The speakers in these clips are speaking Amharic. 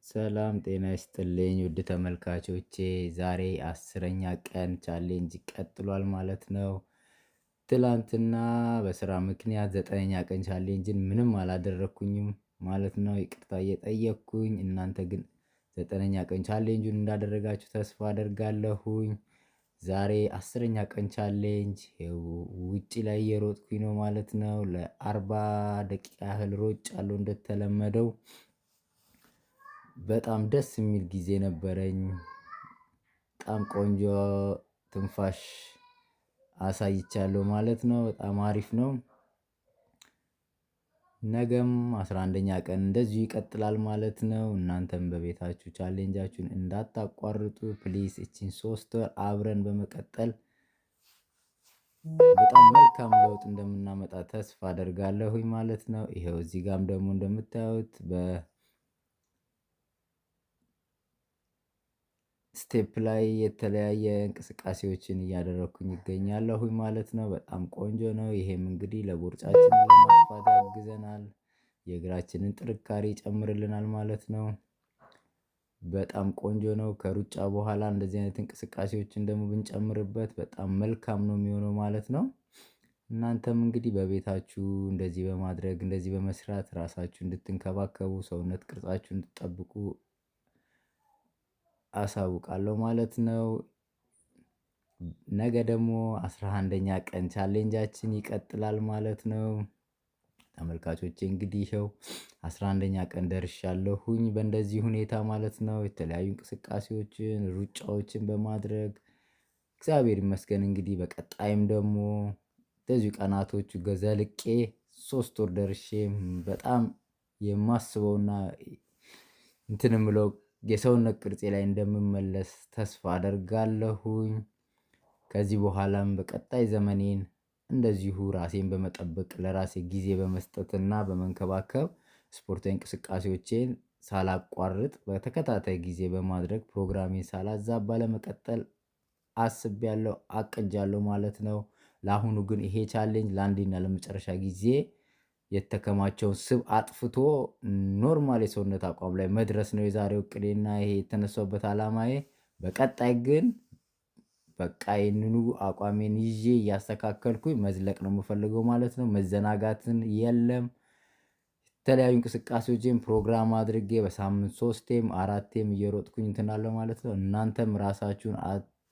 ሰላም ጤና ይስጥልኝ ውድ ተመልካቾቼ ዛሬ 10ኛ ቀን ቻሌንጅ ቀጥሏል ማለት ነው። ትላንትና በስራ ምክንያት 9ኛ ቀን ቻሌንጅን ምንም አላደረኩኝም ማለት ነው። ይቅርታ እየጠየቅኩኝ እናንተ ግን 9ኛ ቀን ቻሌንጁን እንዳደረጋችሁ ተስፋ አደርጋለሁኝ። ዛሬ 10ኛ ቀን ቻሌንጅ ውጪ ላይ እየሮጥኩኝ ነው ማለት ነው። ለ40 ደቂቃ ያህል ሮጫለሁ እንደተለመደው። በጣም ደስ የሚል ጊዜ ነበረኝ። በጣም ቆንጆ ትንፋሽ አሳይቻለሁ ማለት ነው። በጣም አሪፍ ነው። ነገም 11ኛ ቀን እንደዚሁ ይቀጥላል ማለት ነው። እናንተም በቤታችሁ ቻሌንጃችሁን እንዳታቋርጡ ፕሊስ። እቺን 3 ወር አብረን በመቀጠል በጣም መልካም ለውጥ እንደምናመጣ ተስፋ አደርጋለሁኝ ማለት ነው። ይሄው እዚህ ጋርም ደግሞ እንደምታዩት ስቴፕ ላይ የተለያየ እንቅስቃሴዎችን እያደረኩኝ እገኛለሁኝ ማለት ነው። በጣም ቆንጆ ነው። ይሄም እንግዲህ ለቦርጫችን ለማጥፋት ያግዘናል፣ የእግራችንን ጥንካሬ ይጨምርልናል ማለት ነው። በጣም ቆንጆ ነው። ከሩጫ በኋላ እንደዚህ አይነት እንቅስቃሴዎችን ደግሞ ብንጨምርበት በጣም መልካም ነው የሚሆነው ማለት ነው። እናንተም እንግዲህ በቤታችሁ እንደዚህ በማድረግ እንደዚህ በመስራት ራሳችሁ እንድትንከባከቡ ሰውነት ቅርጻችሁ እንድትጠብቁ አሳውቃለሁ ማለት ነው። ነገ ደግሞ 11ኛ ቀን ቻሌንጃችን ይቀጥላል ማለት ነው። ተመልካቾቼ እንግዲህ ይኸው 11ኛ ቀን ደርሻለሁኝ በእንደዚህ ሁኔታ ማለት ነው። የተለያዩ እንቅስቃሴዎችን ሩጫዎችን በማድረግ እግዚአብሔር ይመስገን። እንግዲህ በቀጣይም ደግሞ እንደዚሁ ቀናቶቹ ዘልቄ 3 ወር ደርሼ በጣም የማስበውና እንትን የምለው የሰውነት ቅርጼ ላይ እንደምመለስ ተስፋ አደርጋለሁኝ። ከዚህ በኋላም በቀጣይ ዘመኔን እንደዚሁ ራሴን በመጠበቅ ለራሴ ጊዜ በመስጠትና በመንከባከብ ስፖርታዊ እንቅስቃሴዎቼን ሳላቋርጥ በተከታታይ ጊዜ በማድረግ ፕሮግራሜን ሳላዛባ ለመቀጠል አስቤያለሁ፣ አቅጃለሁ ማለት ነው። ለአሁኑ ግን ይሄ ቻሌንጅ ለአንዴና ለመጨረሻ ጊዜ የተከማቸውን ስብ አጥፍቶ ኖርማል የሰውነት አቋም ላይ መድረስ ነው የዛሬው እቅዴና ይሄ የተነሳውበት አላማዬ። በቀጣይ ግን በቃ ይህንኑ አቋሜን ይዤ እያስተካከልኩኝ መዝለቅ ነው የምፈልገው ማለት ነው። መዘናጋትን የለም። የተለያዩ እንቅስቃሴዎችን ፕሮግራም አድርጌ በሳምንት 3ቴም 4ቴም እየሮጥኩኝ እንትን አለው ማለት ነው። እናንተም ራሳችሁን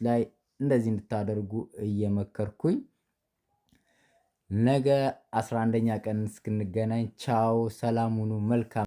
ላይ እንደዚህ እንድታደርጉ እየመከርኩኝ ነገ 11ኛ ቀን እስክንገናኝ ቻው፣ ሰላም ሁኑ፣ መልካም